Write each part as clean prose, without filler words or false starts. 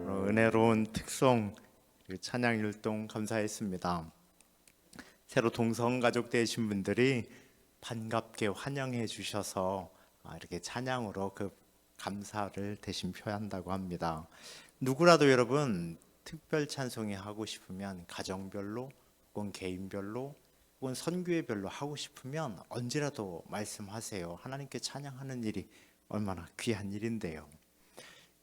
은혜로운 특송 찬양 율동 감사했습니다. 새로 동성가족 되신 분들이 반갑게 환영해 주셔서 이렇게 찬양으로 그 감사를 대신 표한다고 합니다. 누구라도 여러분 특별 찬송회 하고 싶으면 가정별로 혹은 개인별로 혹은 선교회별로 하고 싶으면 언제라도 말씀하세요. 하나님께 찬양하는 일이 얼마나 귀한 일인데요.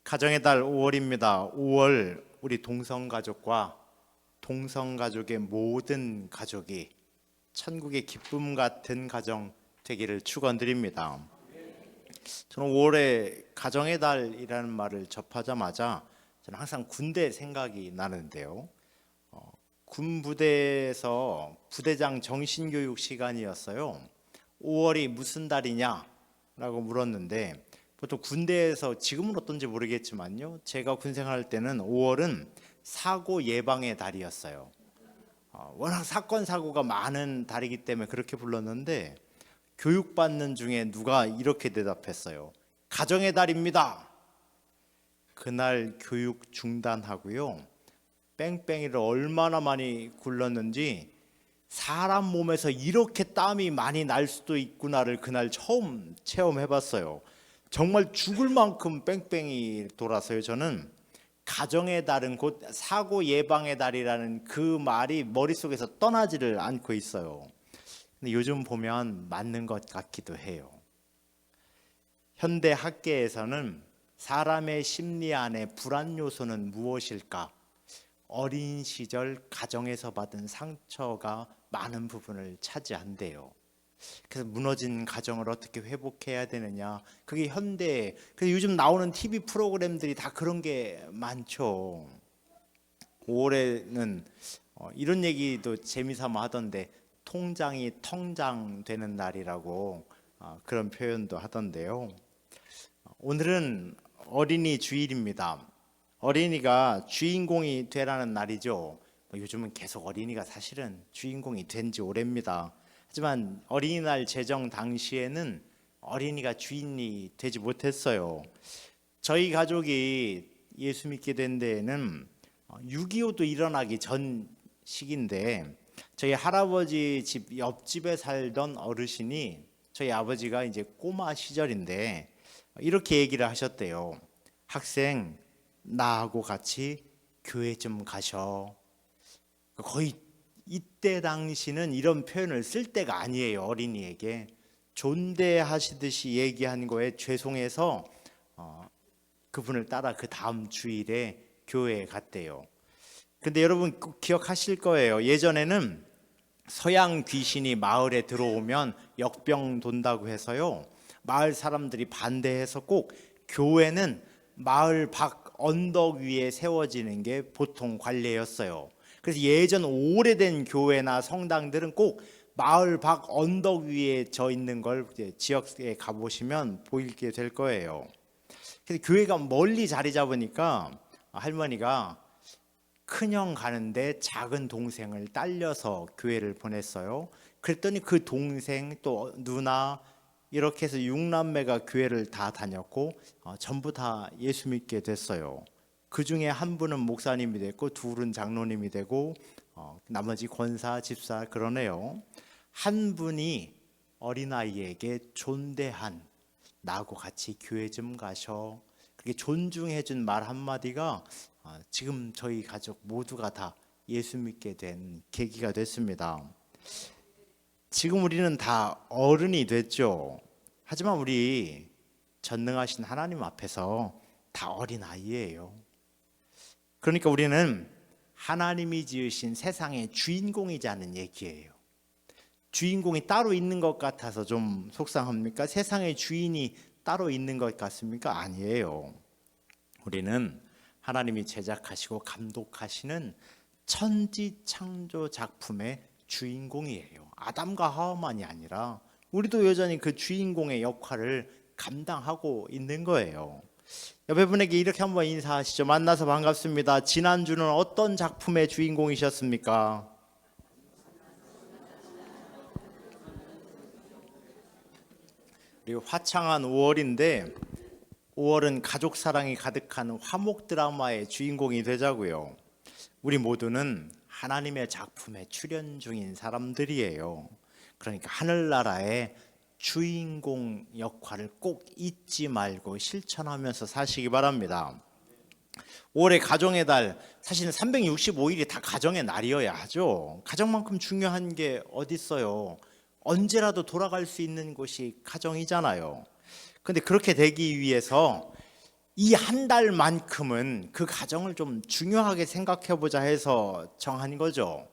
가정의 달 5월입니다. 5월 우리 동성가족과 동성가족의 모든 가족이 천국의 기쁨 같은 가정 되기를 축원드립니다. 저는 5월에 가정의 달이라는 말을 접하자마자 저는 항상 군대 생각이 나는데요. 군 부대에서 부대장 정신교육 시간이었어요. 5월이 무슨 달이냐라고 물었는데 보통 군대에서 지금은 어떤지 모르겠지만요, 제가 군 생활할 때는 5월은 사고 예방의 달이었어요. 워낙 사건 사고가 많은 달이기 때문에 그렇게 불렀는데 교육받는 중에 누가 이렇게 대답했어요. 가정의 달입니다. 그날 교육 중단하고요, 뺑뺑이를 얼마나 많이 굴렀는지 사람 몸에서 이렇게 땀이 많이 날 수도 있구나를 그날 처음 체험해봤어요. 정말 죽을 만큼 뺑뺑이 돌아서요. 저는 가정의 달은 곧 사고 예방의 달이라는 그 말이 머릿속에서 떠나지를 않고 있어요. 근데 요즘 보면 맞는 것 같기도 해요. 현대 학계에서는 사람의 심리 안에 불안 요소는 무엇일까? 어린 시절 가정에서 받은 상처가 많은 부분을 차지한대요. 그래서 무너진 가정을 어떻게 회복해야 되느냐, 그게 현대, 그래서 요즘 나오는 TV 프로그램들이 다 그런 게 많죠. 올해는 이런 얘기도 재미삼아 하던데 통장이 텅장되는 날이라고 그런 표현도 하던데요. 오늘은 어린이 주일입니다. 어린이가 주인공이 되라는 날이죠. 요즘은 계속 어린이가 사실은 주인공이 된 지 오래입니다. 하지만 어린이날 제정 당시에는 어린이가 주인이 되지 못했어요. 저희 가족이 예수 믿게 된 데에는 6.25도 일어나기 전 시기인데, 저희 할아버지 집 옆집에 살던 어르신이 저희 아버지가 이제 꼬마 시절인데 이렇게 얘기를 하셨대요. 학생, 나하고 같이 교회 좀 가셔. 거의 이때 당시는 이런 표현을 쓸 때가 아니에요. 어린이에게 존대하시듯이 얘기한 거에 죄송해서 그분을 따라 그 다음 주일에 교회에 갔대요. 근데 여러분 꼭 기억하실 거예요. 예전에는 서양 귀신이 마을에 들어오면 역병 돈다고 해서요, 마을 사람들이 반대해서 꼭 교회는 마을 밖 언덕 위에 세워지는 게 보통 관례였어요. 그래서 예전 오래된 교회나 성당들은 꼭 마을 밖 언덕 위에 져 있는 걸 지역에 가보시면 보이게 될 거예요. 그래서 교회가 멀리 자리 잡으니까 할머니가 큰형 가는데 작은 동생을 딸려서 교회를 보냈어요. 그랬더니 그 동생 또 누나 이렇게 해서 6남매가 교회를 다 다녔고 전부 다 예수 믿게 됐어요. 그 중에 한 분은 목사님이 됐고 둘은 장로님이 되고 나머지 권사, 집사 그러네요. 한 분이 어린아이에게 존대한, 나하고 같이 교회 좀 가셔, 그렇게 존중해 준 말 한마디가 지금 저희 가족 모두가 다 예수 믿게 된 계기가 됐습니다. 지금 우리는 다 어른이 됐죠. 하지만 우리 전능하신 하나님 앞에서 다 어린아이예요. 그러니까 우리는 하나님이 지으신 세상의 주인공이자는 얘기예요. 주인공이 따로 있는 것 같아서 좀 속상합니까? 세상의 주인이 따로 있는 것 같습니까? 아니에요. 우리는 하나님이 제작하시고 감독하시는 천지창조 작품의 주인공이에요. 아담과 하와만이 아니라 우리도 여전히 그 주인공의 역할을 감당하고 있는 거예요. 옆에 분에게 이렇게 한번 인사하시죠. 만나서 반갑습니다. 지난주는 어떤 작품의 주인공이셨습니까? 그리고 화창한 5월인데 5월은 가족 사랑이 가득한 화목 드라마의 주인공이 되자고요. 우리 모두는 하나님의 작품에 출연 중인 사람들이에요. 그러니까 하늘나라의 주인공 역할을 꼭 잊지 말고 실천하면서 사시기 바랍니다. 5월의 가정의 달, 사실은 365일이 다 가정의 날이어야 하죠. 가정만큼 중요한 게 어디 있어요? 언제라도 돌아갈 수 있는 곳이 가정이잖아요. 근데 그렇게 되기 위해서 이 한 달만큼은 그 가정을 좀 중요하게 생각해 보자 해서 정한 거죠.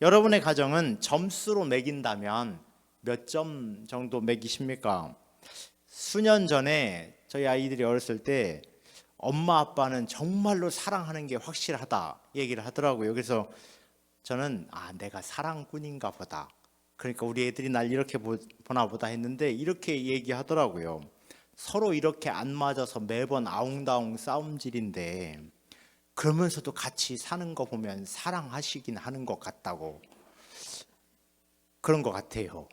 여러분의 가정은 점수로 매긴다면 몇 점 정도 매기십니까? 수년 전에 저희 아이들이 어렸을 때 엄마 아빠는 정말로 사랑하는 게 확실하다 얘기를 하더라고요. 그래서 저는 내가 사랑꾼인가 보다. 그러니까 우리 애들이 날 이렇게 보나 보다 했는데 이렇게 얘기하더라고요. 서로 이렇게 안 맞아서 매번 아웅다웅 싸움질인데 그러면서도 같이 사는 거 보면 사랑하시긴 하는 것 같다고. 그런 것 같아요.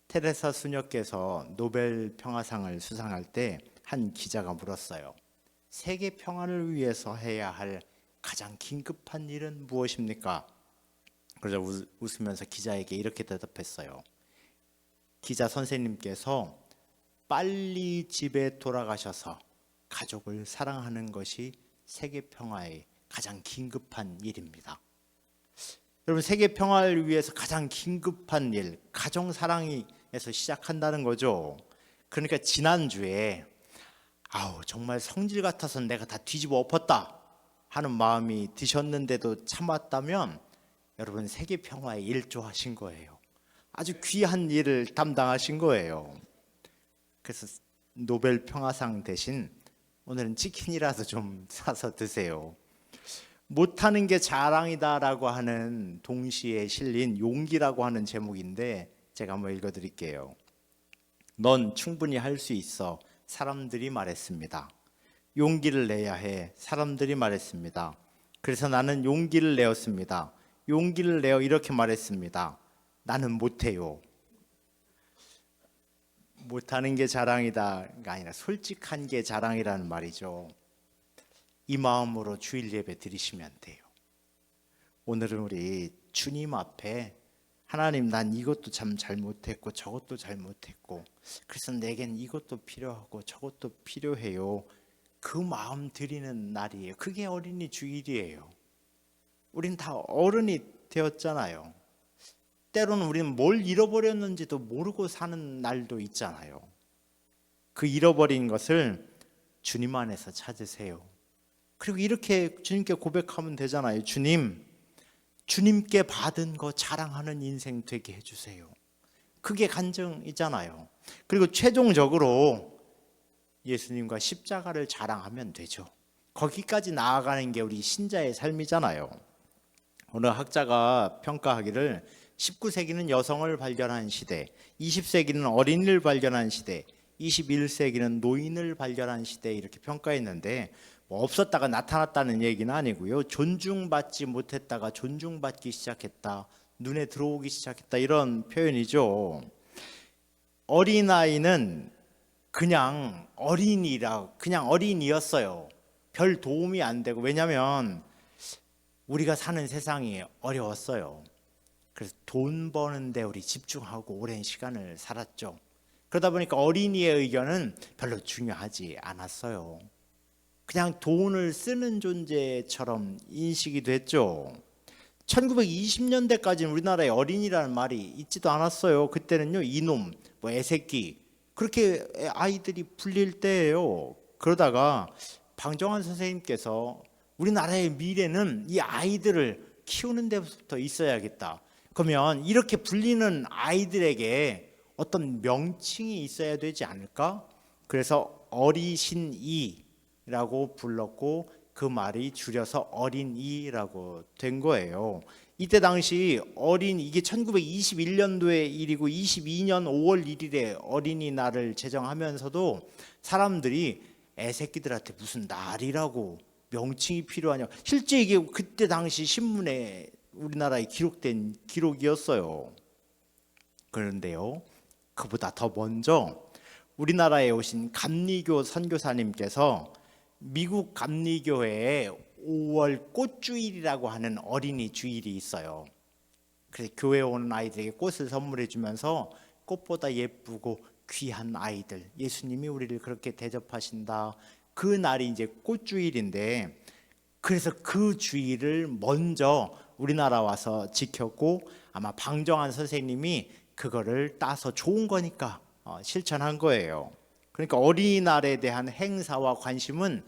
테레사 수녀께서 노벨 평화상을 수상할 때 한 기자가 물었어요. 세계 평화를 위해서 해야 할 가장 긴급한 일은 무엇입니까? 그래서 웃으면서 기자에게 이렇게 대답했어요. 기자 선생님께서 빨리 집에 돌아가셔서 가족을 사랑하는 것이 세계 평화의 가장 긴급한 일입니다. 여러분, 세계 평화를 위해서 가장 긴급한 일, 가정 사랑에서 시작한다는 거죠. 그러니까 지난주에 정말 성질 같아서 내가 다 뒤집어 엎었다 하는 마음이 드셨는데도 참았다면 여러분, 세계 평화에 일조하신 거예요. 아주 귀한 일을 담당하신 거예요. 그래서 노벨 평화상 대신 오늘은 치킨이라도 좀 사서 드세요. 못하는 게 자랑이다라고 하는 동시에 실린 용기라고 하는 제목인데 제가 한번 읽어드릴게요. 넌 충분히 할 수 있어. 사람들이 말했습니다. 용기를 내야 해. 사람들이 말했습니다. 그래서 나는 용기를 내었습니다. 용기를 내어 이렇게 말했습니다. 나는 못해요. 못하는 게 자랑이다가 아니라 솔직한 게 자랑이라는 말이죠. 이 마음으로 주일 예배 드리시면 돼요. 오늘은 우리 주님 앞에 하나님, 난 이것도 참 잘못했고 저것도 잘못했고 그래서 내겐 이것도 필요하고 저것도 필요해요. 그 마음 드리는 날이에요. 그게 어린이 주일이에요. 우린 다 어른이 되었잖아요. 때로는 우리는 뭘 잃어버렸는지도 모르고 사는 날도 있잖아요. 그 잃어버린 것을 주님 안에서 찾으세요. 그리고 이렇게 주님께 고백하면 되잖아요. 주님께 받은 거 자랑하는 인생 되게 해주세요. 그게 간증이잖아요. 그리고 최종적으로 예수님과 십자가를 자랑하면 되죠. 거기까지 나아가는 게 우리 신자의 삶이잖아요. 어느 학자가 평가하기를 19세기는 여성을 발견한 시대, 20세기는 어린이를 발견한 시대, 21세기는 노인을 발견한 시대 이렇게 평가했는데 없었다가 나타났다는 얘기는 아니고요. 존중받지 못했다가 존중받기 시작했다. 눈에 들어오기 시작했다. 이런 표현이죠. 어린아이는 그냥 어린이였어요. 별 도움이 안 되고. 왜냐하면 우리가 사는 세상이 어려웠어요. 그래서 돈 버는데 우리 집중하고 오랜 시간을 살았죠. 그러다 보니까 어린이의 의견은 별로 중요하지 않았어요. 그냥 돈을 쓰는 존재처럼 인식이 됐죠. 1920년대까지는 우리나라에 어린이라는 말이 있지도 않았어요. 그때는요, 이놈, 애새끼 그렇게 아이들이 불릴 때예요. 그러다가 방정환 선생님께서 우리나라의 미래는 이 아이들을 키우는 데부터 있어야겠다. 그러면 이렇게 불리는 아이들에게 어떤 명칭이 있어야 되지 않을까? 그래서 어리신이라고 불렀고 그 말이 줄여서 어린이라고 된 거예요. 이때 당시 이게 1921년도의 일이고 22년 5월 1일에 어린이날을 제정하면서도 사람들이 애새끼들한테 무슨 날이라고 명칭이 필요하냐. 실제 이게 그때 당시 신문에 우리나라에 기록된 기록이었어요. 그런데요, 그보다 더 먼저 우리나라에 오신 감리교 선교사님께서 미국 감리교회에 5월 꽃주일이라고 하는 어린이 주일이 있어요. 그래서 교회에 오는 아이들에게 꽃을 선물해 주면서 꽃보다 예쁘고 귀한 아이들, 예수님이 우리를 그렇게 대접하신다. 그 날이 이제 꽃주일인데, 그래서 그 주일을 먼저 우리나라 와서 지켰고, 아마 방정환 선생님이 그거를 따서 좋은 거니까 실천한 거예요. 그러니까 어린이날에 대한 행사와 관심은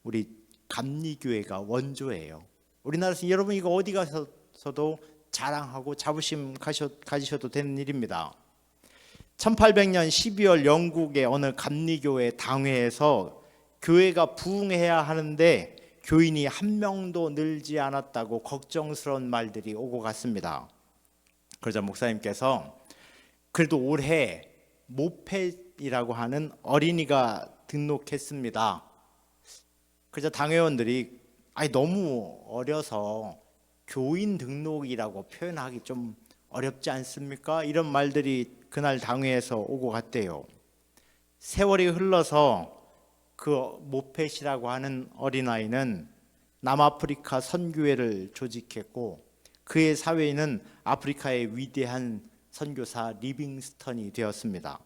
우리 감리교회가 원조예요. 우리나라에서 여러분 이거 어디 가서도 자랑하고 자부심 가지셔도 되는 일입니다. 1800년 12월 영국의 어느 감리교회 당회에서 교회가 부흥해야 하는데 교인이 한 명도 늘지 않았다고 걱정스러운 말들이 오고 갔습니다. 그러자 목사님께서 그래도 올해 모펫이라고 하는 어린이가 등록했습니다. 그래서 당회원들이 너무 어려서 교인 등록이라고 표현하기 좀 어렵지 않습니까? 이런 말들이 그날 당회에서 오고 갔대요. 세월이 흘러서 그 모펫이라고 하는 어린아이는 남아프리카 선교회를 조직했고, 그의 사회인은 아프리카의 위대한 선교사 리빙스턴이 되었습니다.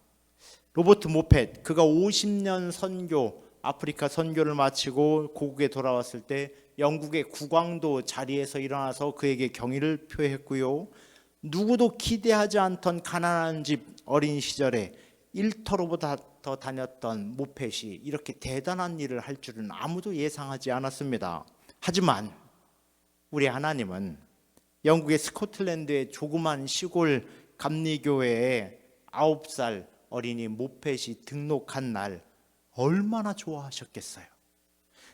로버트 모펫, 그가 50년 선교, 아프리카 선교를 마치고 고국에 돌아왔을 때 영국의 국왕도 자리에서 일어나서 그에게 경의를 표했고요. 누구도 기대하지 않던 가난한 집 어린 시절에 일터로보다 더 다녔던 모펫이 이렇게 대단한 일을 할 줄은 아무도 예상하지 않았습니다. 하지만 우리 하나님은 영국의 스코틀랜드의 조그만 시골 감리교회에 9살 어린이 모펫이 등록한 날 얼마나 좋아하셨겠어요.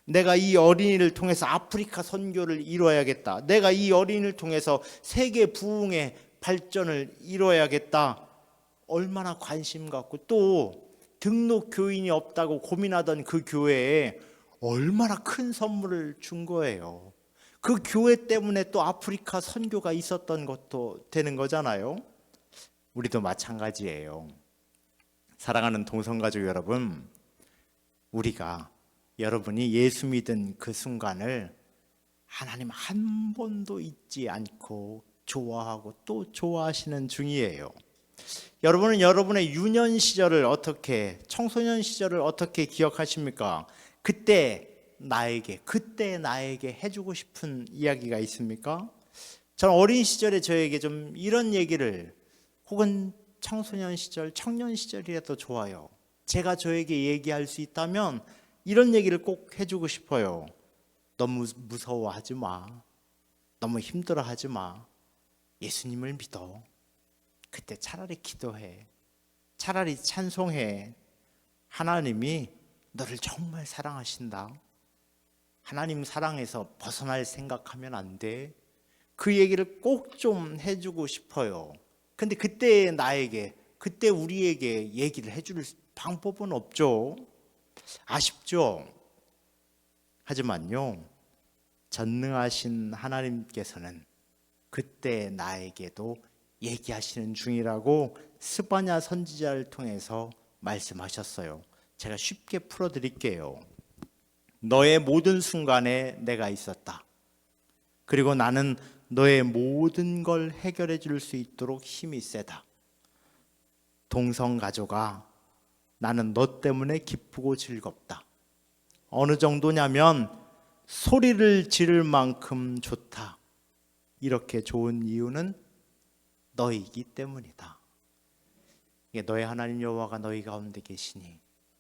내가 이 어린이를 통해서 아프리카 선교를 이루어야겠다. 내가 이 어린이를 통해서 세계 부흥의 발전을 이루어야겠다. 얼마나 관심 갖고, 또 등록 교인이 없다고 고민하던 그 교회에 얼마나 큰 선물을 준 거예요. 그 교회 때문에 또 아프리카 선교가 있었던 것도 되는 거잖아요. 우리도 마찬가지예요. 사랑하는 동성가족 여러분, 우리가 여러분이 예수 믿은 그 순간을 하나님 한 번도 잊지 않고 좋아하고 또 좋아하시는 중이에요. 여러분은 여러분의 유년 시절을 어떻게, 청소년 시절을 어떻게 기억하십니까? 그때 나에게 해주고 싶은 이야기가 있습니까? 저는 어린 시절에 저에게 좀 이런 얘기를, 혹은 청소년 시절, 청년 시절이라도 좋아요. 제가 저에게 얘기할 수 있다면 이런 얘기를 꼭 해주고 싶어요. 너무 무서워하지 마. 너무 힘들어하지 마. 예수님을 믿어. 그때 차라리 기도해. 차라리 찬송해. 하나님이 너를 정말 사랑하신다. 하나님 사랑에서 벗어날 생각하면 안 돼. 그 얘기를 꼭 좀 해주고 싶어요. 근데 그때 나에게, 그때 우리에게 얘기를 해줄 방법은 없죠. 아쉽죠. 하지만요, 전능하신 하나님께서는 그때 나에게도 얘기하시는 중이라고 스바냐 선지자를 통해서 말씀하셨어요. 제가 쉽게 풀어드릴게요. 너의 모든 순간에 내가 있었다. 그리고 나는 너의 모든 걸 해결해 줄 수 있도록 힘이 세다. 동성가족아, 나는 너 때문에 기쁘고 즐겁다. 어느 정도냐면 소리를 지를 만큼 좋다. 이렇게 좋은 이유는 너이기 때문이다. 이게 너의 하나님 여호와가 너희 가운데 계시니,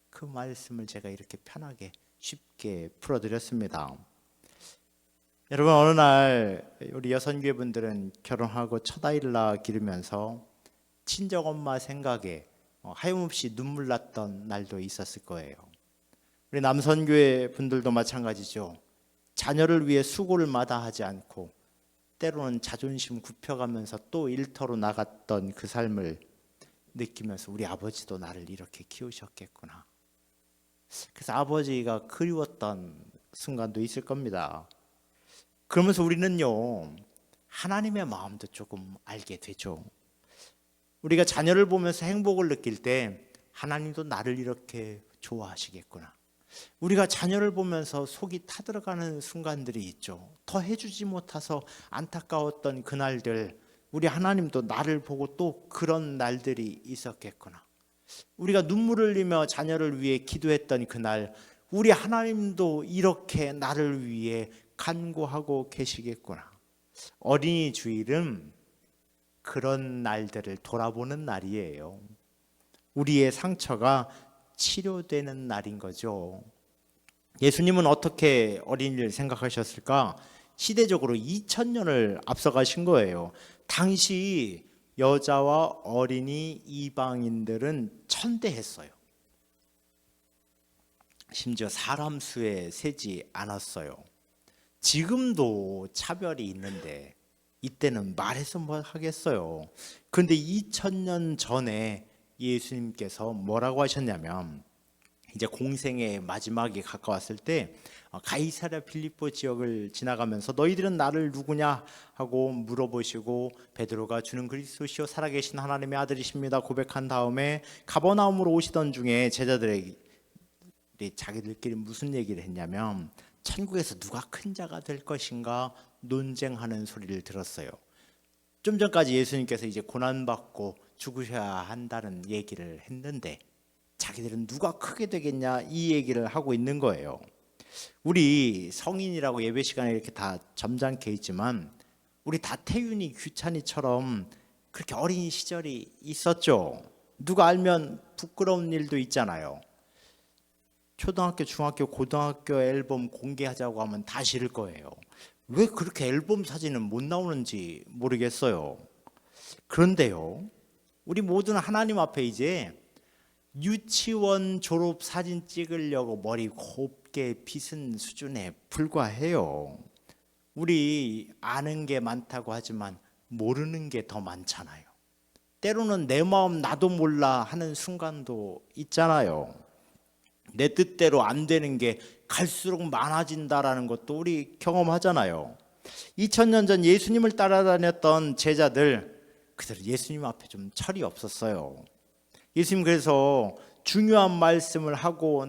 그 말씀을 제가 이렇게 편하게 쉽게 풀어드렸습니다. 여러분, 어느 날 우리 여선교회 분들은 결혼하고 첫 아이를 낳아 기르면서 친정엄마 생각에 하염없이 눈물 났던 날도 있었을 거예요. 우리 남선교회 분들도 마찬가지죠. 자녀를 위해 수고를 마다하지 않고 때로는 자존심 굽혀가면서 또 일터로 나갔던 그 삶을 느끼면서 우리 아버지도 나를 이렇게 키우셨겠구나. 그래서 아버지가 그리웠던 순간도 있을 겁니다. 그러면서 우리는요, 하나님의 마음도 조금 알게 되죠. 우리가 자녀를 보면서 행복을 느낄 때 하나님도 나를 이렇게 좋아하시겠구나. 우리가 자녀를 보면서 속이 타들어가는 순간들이 있죠. 더 해주지 못해서 안타까웠던 그날들, 우리 하나님도 나를 보고 또 그런 날들이 있었겠구나. 우리가 눈물을 흘리며 자녀를 위해 기도했던 그날, 우리 하나님도 이렇게 나를 위해 간구하고 계시겠구나. 어린이 주일은 그런 날들을 돌아보는 날이에요. 우리의 상처가 치료되는 날인 거죠. 예수님은 어떻게 어린이를 생각하셨을까? 시대적으로 2000년을 앞서가신 거예요. 당시 여자와 어린이 이방인들은 천대했어요. 심지어 사람 수에 세지 않았어요. 지금도 차별이 있는데 이때는 말해서 뭐 하겠어요. 그런데 2000년 전에 예수님께서 뭐라고 하셨냐면, 이제 공생의 마지막이 가까웠을 때 가이사랴 빌립보 지역을 지나가면서 너희들은 나를 누구냐 하고 물어보시고, 베드로가 주는 그리스도시요 살아계신 하나님의 아들이십니다 고백한 다음에 가버나움으로 오시던 중에 제자들에게 자기들끼리 무슨 얘기를 했냐면, 천국에서 누가 큰 자가 될 것인가 논쟁하는 소리를 들었어요. 좀 전까지 예수님께서 이제 고난받고 죽으셔야 한다는 얘기를 했는데 자기들은 누가 크게 되겠냐 이 얘기를 하고 있는 거예요. 우리 성인이라고 예배 시간에 이렇게 다 점잖게 있지만 우리 다 태윤이 규찬이처럼 그렇게 어린 시절이 있었죠. 누가 알면 부끄러운 일도 있잖아요. 초등학교, 중학교, 고등학교 앨범 공개하자고 하면 다 싫을 거예요. 왜 그렇게 앨범 사진은 못 나오는지 모르겠어요. 그런데요, 우리 모두는 하나님 앞에 이제 유치원 졸업 사진 찍으려고 머리 곱게 빗은 수준에 불과해요. 우리 아는 게 많다고 하지만 모르는 게 더 많잖아요. 때로는 내 마음 나도 몰라 하는 순간도 있잖아요. 내 뜻대로 안 되는 게 갈수록 많아진다라는 것도 우리 경험하잖아요. 2000년 전 예수님을 따라다녔던 제자들, 그들은 예수님 앞에 좀 철이 없었어요. 예수님 그래서 중요한 말씀을 하고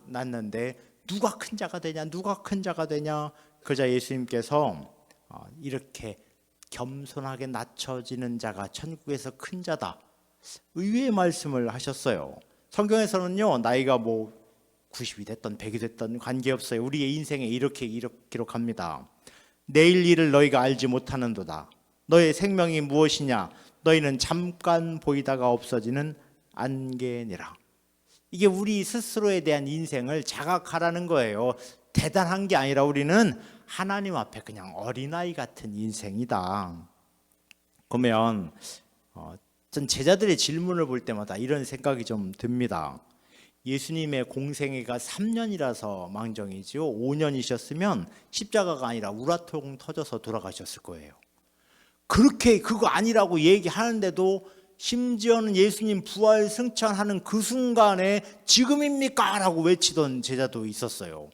났는데 누가 큰 자가 되냐, 누가 큰 자가 되냐. 그러자 예수님께서 이렇게 겸손하게 낮춰지는 자가 천국에서 큰 자다, 의외의 말씀을 하셨어요. 성경에서는요, 나이가 뭐 90이 됐던 100이 됐던 관계없어요. 우리의 인생에 이렇게 기록합니다. 내일 일을 너희가 알지 못하는도다. 너의 생명이 무엇이냐? 너희는 잠깐 보이다가 없어지는 안개니라. 이게 우리 스스로에 대한 인생을 자각하라는 거예요. 대단한 게 아니라 우리는 하나님 앞에 그냥 어린아이 같은 인생이다. 그러면 전 제자들의 질문을 볼 때마다 이런 생각이 좀 듭니다. 예수님의 공생애가 3년이라서 망정이죠. 5년이셨으면 십자가가 아니라 우라통 터져서 돌아가셨을 거예요. 그렇게 그거 아니라고 얘기하는데도 심지어는 예수님 부활 승천하는 그 순간에 지금입니까? 라고 외치던 제자도 있었어요.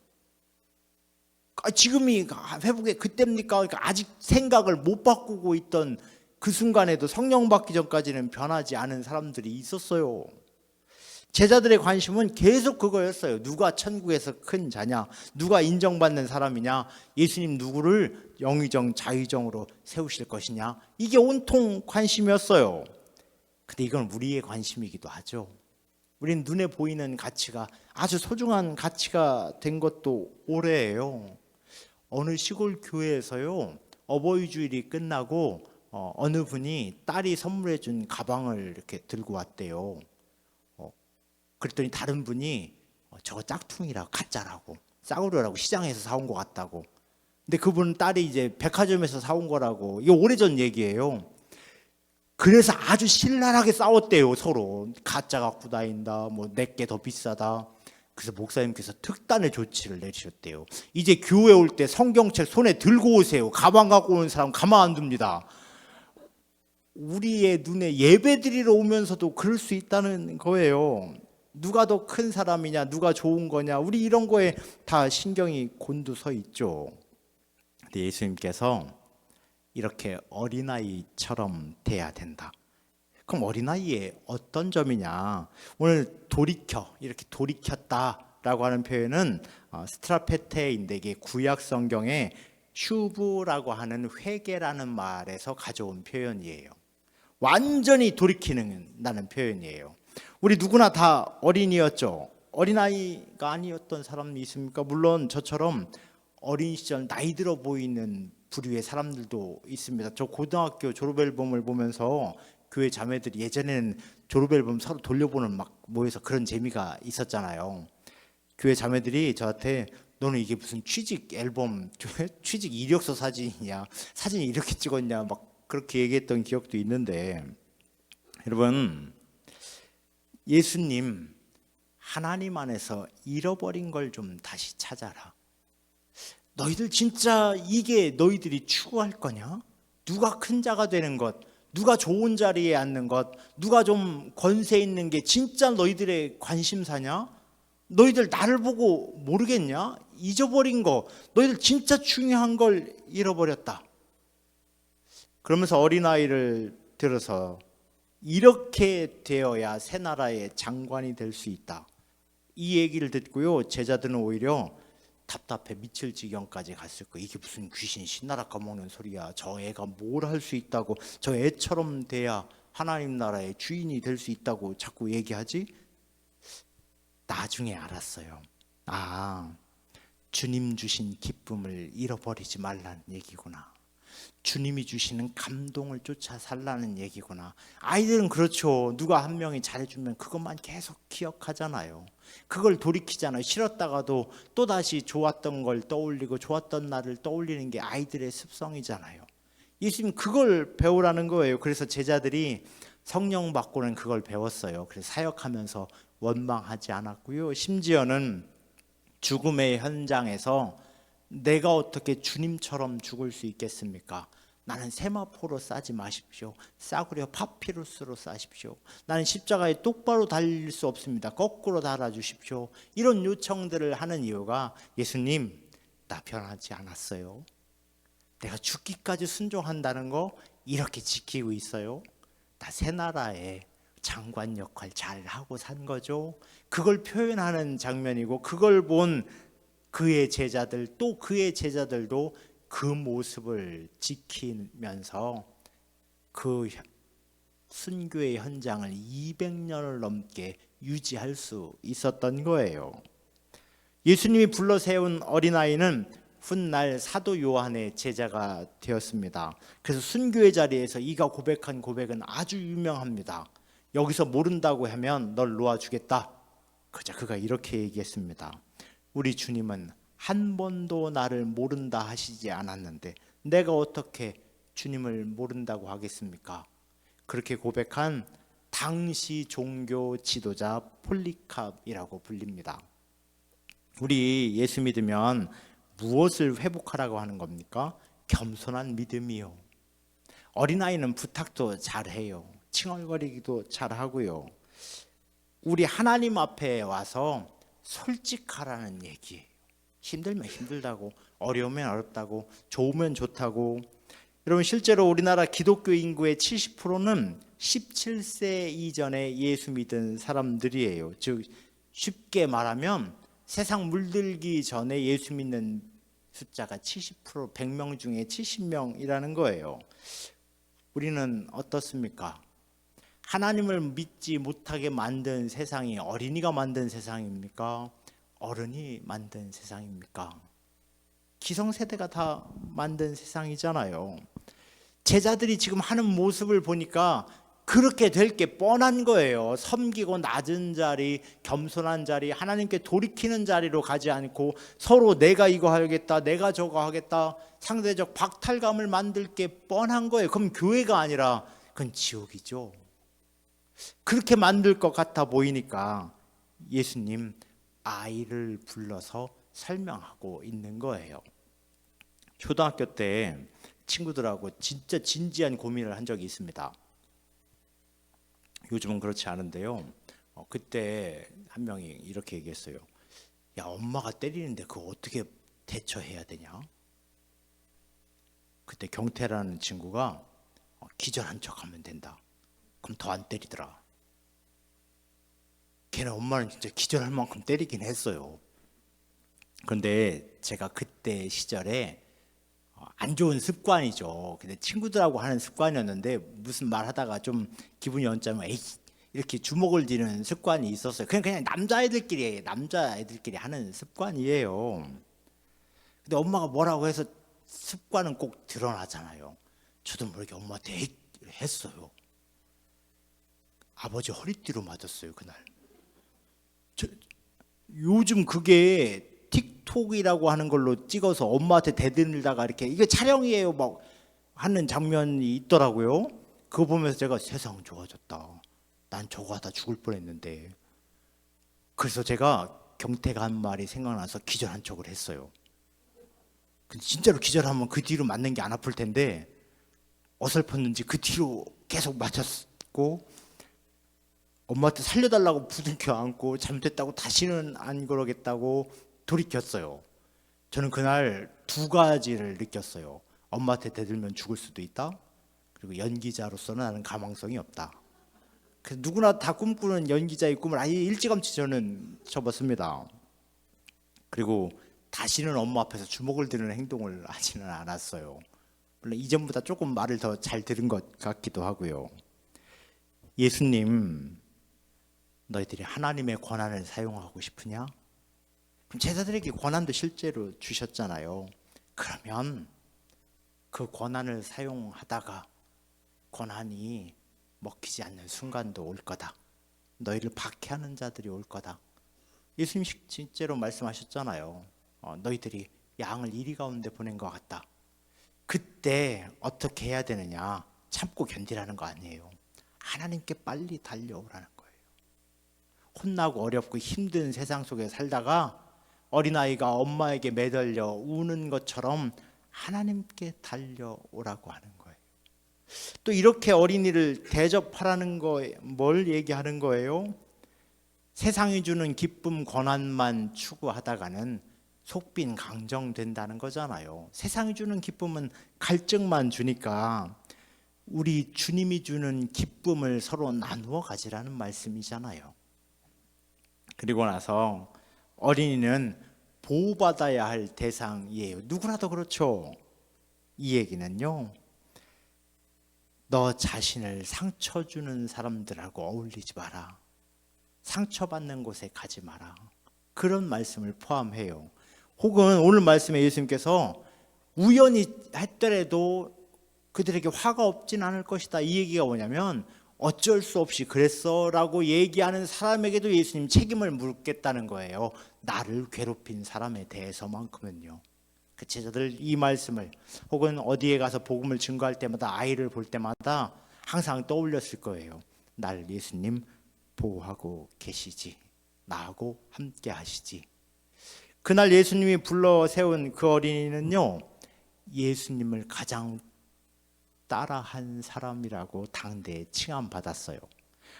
지금이 회복의 그때입니까? 그러니까 아직 생각을 못 바꾸고 있던 그 순간에도 성령 받기 전까지는 변하지 않은 사람들이 있었어요. 제자들의 관심은 계속 그거였어요. 누가 천국에서 큰 자냐, 누가 인정받는 사람이냐, 예수님 누구를 영의정 자의정으로 세우실 것이냐, 이게 온통 관심이었어요. 근데 이건 우리의 관심이기도 하죠. 우리는 눈에 보이는 가치가 아주 소중한 가치가 된 것도 오래예요. 어느 시골 교회에서요, 어버이 주일이 끝나고 어느 분이 딸이 선물해 준 가방을 이렇게 들고 왔대요. 그랬더니 다른 분이 저거 짝퉁이라고, 가짜라고, 싸구려라고, 시장에서 사온 것 같다고. 근데 그분 딸이 이제 백화점에서 사온 거라고. 이게 오래전 얘기예요. 그래서 아주 신랄하게 싸웠대요, 서로. 가짜 갖고 다닌다, 뭐 내게 더 비싸다. 그래서 목사님께서 특단의 조치를 내리셨대요. 이제 교회 올 때 성경책 손에 들고 오세요. 가방 갖고 오는 사람 가만 안 둡니다. 우리의 눈에 예배 드리러 오면서도 그럴 수 있다는 거예요. 누가 더 큰 사람이냐, 누가 좋은 거냐, 우리 이런 거에 다 신경이 곤두서 있죠. 근데 예수님께서 이렇게 어린아이처럼 돼야 된다. 그럼 어린아이의 어떤 점이냐? 오늘 돌이켜, 이렇게 돌이켰다라고 하는 표현은 스트라페테인데 이게 구약 성경에 슈브라고 하는 회개라는 말에서 가져온 표현이에요. 완전히 돌이키는 표현이에요. 우리 누구나 다 어린이였죠. 어린아이가 아니었던 사람이 있습니까? 물론 저처럼 어린 시절 나이 들어 보이는 부류의 사람들도 있습니다. 저 고등학교 졸업 앨범을 보면서 교회 자매들이 예전에는 졸업 앨범 서로 돌려보는 막 모여서 그런 재미가 있었잖아요. 교회 자매들이 저한테 너는 이게 무슨 취직 앨범, 취직 이력서 사진이냐, 사진이 이렇게 찍었냐 막 그렇게 얘기했던 기억도 있는데, 여러분, 예수님 하나님 안에서 잃어버린 걸 좀 다시 찾아라. 너희들 진짜 이게 너희들이 추구할 거냐? 누가 큰 자가 되는 것, 누가 좋은 자리에 앉는 것, 누가 좀 권세 있는 게 진짜 너희들의 관심사냐? 너희들 나를 보고 모르겠냐? 잊어버린 거, 너희들 진짜 중요한 걸 잃어버렸다. 그러면서 어린아이를 들어서 이렇게 되어야 새 나라의 장관이 될 수 있다. 이 얘기를 듣고요, 제자들은 오히려 답답해 미칠 지경까지 갔을 거예요. 이게 무슨 귀신 신나라 까먹는 소리야. 저 애가 뭘 할 수 있다고, 저 애처럼 돼야 하나님 나라의 주인이 될 수 있다고 자꾸 얘기하지? 나중에 알았어요. 주님 주신 기쁨을 잃어버리지 말라는 얘기구나. 주님이 주시는 감동을 쫓아 살라는 얘기구나. 아이들은 그렇죠. 누가 한 명이 잘해주면 그것만 계속 기억하잖아요. 그걸 돌이키잖아요. 싫었다가도 또다시 좋았던 걸 떠올리고 좋았던 날을 떠올리는 게 아이들의 습성이잖아요. 예수님 그걸 배우라는 거예요. 그래서 제자들이 성령 받고는 그걸 배웠어요. 그래서 사역하면서 원망하지 않았고요. 심지어는 죽음의 현장에서 내가 어떻게 주님처럼 죽을 수 있겠습니까? 나는 세마포로 싸지 마십시오. 싸구려 파피루스로 싸십시오. 나는 십자가에 똑바로 달릴 수 없습니다. 거꾸로 달아주십시오. 이런 요청들을 하는 이유가 예수님, 나 변하지 않았어요. 내가 죽기까지 순종한다는 거 이렇게 지키고 있어요. 나 새 나라의 장관 역할 잘 하고 산 거죠. 그걸 표현하는 장면이고, 그걸 본 그의 제자들, 또 그의 제자들도 그 모습을 지키면서 그 순교의 현장을 200년을 넘게 유지할 수 있었던 거예요. 예수님이 불러 세운 어린아이는 훗날 사도 요한의 제자가 되었습니다. 그래서 순교의 자리에서 이가 고백한 고백은 아주 유명합니다. 여기서 모른다고 하면 널 놓아주겠다. 그가 이렇게 얘기했습니다. 우리 주님은 한 번도 나를 모른다 하시지 않았는데 내가 어떻게 주님을 모른다고 하겠습니까? 그렇게 고백한 당시 종교 지도자 폴리캅이라고 불립니다. 우리 예수 믿으면 무엇을 회복하라고 하는 겁니까? 겸손한 믿음이요. 어린아이는 부탁도 잘해요. 칭얼거리기도 잘하고요. 우리 하나님 앞에 와서 솔직하라는 얘기예요. 힘들면 힘들다고, 어려우면 어렵다고, 좋으면 좋다고. 여러분, 실제로 우리나라 기독교 인구의 70%는 17세 이전에 예수 믿은 사람들이에요. 즉 쉽게 말하면 세상 물들기 전에 예수 믿는 숫자가 70%, 100명 중에 70명이라는 거예요. 우리는 어떻습니까? 하나님을 믿지 못하게 만든 세상이 어린이가 만든 세상입니까? 어른이 만든 세상입니까? 기성세대가 다 만든 세상이잖아요. 제자들이 지금 하는 모습을 보니까 그렇게 될 게 뻔한 거예요. 섬기고 낮은 자리, 겸손한 자리, 하나님께 돌이키는 자리로 가지 않고 서로 내가 이거 하겠다, 내가 저거 하겠다, 상대적 박탈감을 만들 게 뻔한 거예요. 그럼 교회가 아니라 그건 지옥이죠. 그렇게 만들 것 같아 보이니까 예수님 아이를 불러서 설명하고 있는 거예요. 초등학교 때 친구들하고 진짜 진지한 고민을 한 적이 있습니다. 요즘은 그렇지 않은데요. 그때 한 명이 이렇게 얘기했어요. 야, 엄마가 때리는데 그거 어떻게 대처해야 되냐? 그때 경태라는 친구가 기절한 척하면 된다. 그럼 더 안 때리더라. 걔네 엄마는 진짜 기절할 만큼 때리긴 했어요. 그런데 제가 그때 시절에 안 좋은 습관이죠. 근데 친구들하고 하는 습관이었는데 무슨 말 하다가 좀 기분이 언짢으면 에이 이렇게 주먹을 쥐는 습관이 있었어요. 그냥 남자애들끼리 하는 습관이에요. 근데 엄마가 뭐라고 해서 습관은 꼭 드러나잖아요. 저도 모르게 엄마한테 에이 했어요. 아버지 허리띠로 맞았어요 그날. 요즘 그게 틱톡이라고 하는 걸로 찍어서 엄마한테 대들다가 이렇게 이게 촬영이에요 막 하는 장면이 있더라고요. 그거 보면서 제가 세상 좋아졌다. 난 저거 하다 죽을 뻔했는데. 그래서 제가 경태가 한 말이 생각나서 기절한 척을 했어요. 근데 진짜로 기절하면 그 뒤로 맞는 게 안 아플 텐데 어설펐는지 그 뒤로 계속 맞았고 엄마한테 살려달라고 부둥켜 안고 잘못했다고 다시는 안 그러겠다고 돌이켰어요. 저는 그날 두 가지를 느꼈어요. 엄마한테 대들면 죽을 수도 있다. 그리고 연기자로서는 나는 가망성이 없다. 그래서 누구나 다 꿈꾸는 연기자의 꿈을 아예 일찌감치 저는 접었습니다. 그리고 다시는 엄마 앞에서 주먹을 드는 행동을 하지는 않았어요. 물론 이전보다 조금 말을 더 잘 들은 것 같기도 하고요. 예수님, 너희들이 하나님의 권한을 사용하고 싶으냐? 그럼 제자들에게 권한도 실제로 주셨잖아요. 그러면 그 권한을 사용하다가 권한이 먹히지 않는 순간도 올 거다. 너희를 박해하는 자들이 올 거다. 예수님 실제로 말씀하셨잖아요. 너희들이 양을 이리 가운데 보낸 것 같다. 그때 어떻게 해야 되느냐? 참고 견디라는 거 아니에요. 하나님께 빨리 달려오라는 거예요. 혼나고 어렵고 힘든 세상 속에 살다가 어린아이가 엄마에게 매달려 우는 것처럼 하나님께 달려오라고 하는 거예요. 또 이렇게 어린이를 대접하라는 거에 뭘 얘기하는 거예요? 세상이 주는 기쁨 권한만 추구하다가는 속빈 강정된다는 거잖아요. 세상이 주는 기쁨은 갈증만 주니까 우리 주님이 주는 기쁨을 서로 나누어 가지라는 말씀이잖아요. 그리고 나서 어린이는 보호받아야 할 대상이에요. 누구라도 그렇죠. 이 얘기는요, 너 자신을 상처 주는 사람들하고 어울리지 마라. 상처받는 곳에 가지 마라. 그런 말씀을 포함해요. 혹은 오늘 말씀에 예수님께서 우연히 했더라도 그들에게 화가 없진 않을 것이다. 이 얘기가 뭐냐면 어쩔 수 없이 그랬어 라고 얘기하는 사람에게도 예수님 책임을 묻겠다는 거예요. 나를 괴롭힌 사람에 대해서만큼은요. 그 제자들 이 말씀을 혹은 어디에 가서 복음을 증거할 때마다 아이를 볼 때마다 항상 떠올렸을 거예요. 날 예수님 보호하고 계시지. 나하고 함께 하시지. 그날 예수님이 불러 세운 그 어린이는요, 예수님을 가장 따라한 사람이라고 당대에 칭함받았어요.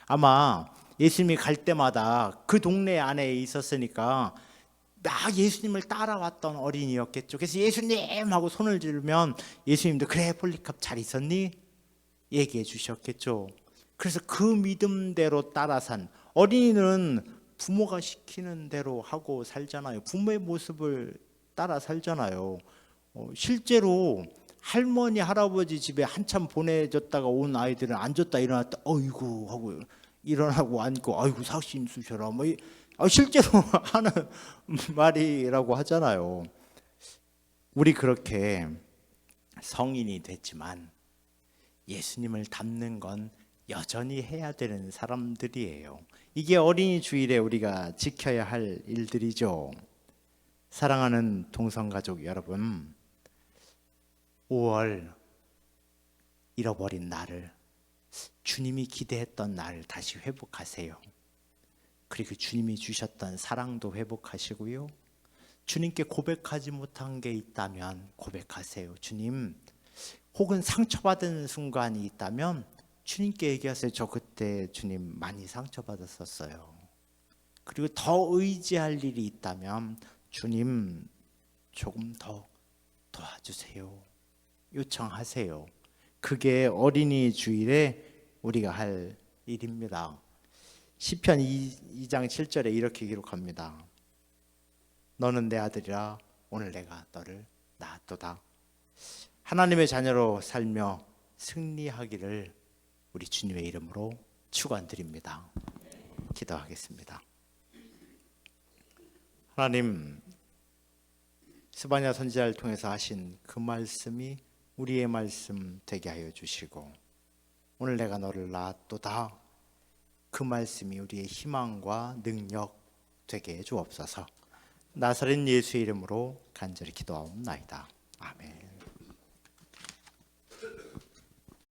아마 예수님이 갈 때마다 그 동네 안에 있었으니까 막 예수님을 따라왔던 어린이였겠죠. 그래서 예수님 하고 손을 들면 예수님도 그래 폴리캅 잘 있었니? 얘기해 주셨겠죠. 그래서 그 믿음대로 따라 산 어린이는 부모가 시키는 대로 하고 살잖아요. 부모의 모습을 따라 살잖아요. 실제로 할머니 할아버지 집에 한참 보내졌다가 온 아이들은 앉았다 일어났다 어이구 하고 일어나고 앉고 아이고 삭신 쑤셔라 뭐 실제로 하는 말이라고 하잖아요. 우리 그렇게 성인이 됐지만 예수님을 닮는 건 여전히 해야 되는 사람들이에요. 이게 어린이 주일에 우리가 지켜야 할 일들이죠. 사랑하는 동성가족 여러분, 5월 잃어버린 나를, 주님이 기대했던 나를 다시 회복하세요. 그리고 주님이 주셨던 사랑도 회복하시고요. 주님께 고백하지 못한 게 있다면 고백하세요. 주님, 혹은 상처받은 순간이 있다면 주님께 얘기하세요. 저 그때 주님 많이 상처받았었어요. 그리고 더 의지할 일이 있다면 주님 조금 더 도와주세요. 요청하세요. 그게 어린이 주일의 우리가 할 일입니다. 시편 2장 7절에 이렇게 기록합니다. 너는 내 아들이라 오늘 내가 너를 낳았도다. 하나님의 자녀로 살며 승리하기를 우리 주님의 이름으로 축원드립니다. 기도하겠습니다. 하나님, 스바냐 선지자를 통해서 하신 그 말씀이 우리의 말씀 되게 하여 주시고, 오늘 내가 너를 낳았도다, 그 말씀이 우리의 희망과 능력 되게 해 주옵소서. 나사렛 예수의 이름으로 간절히 기도하옵나이다. 아멘.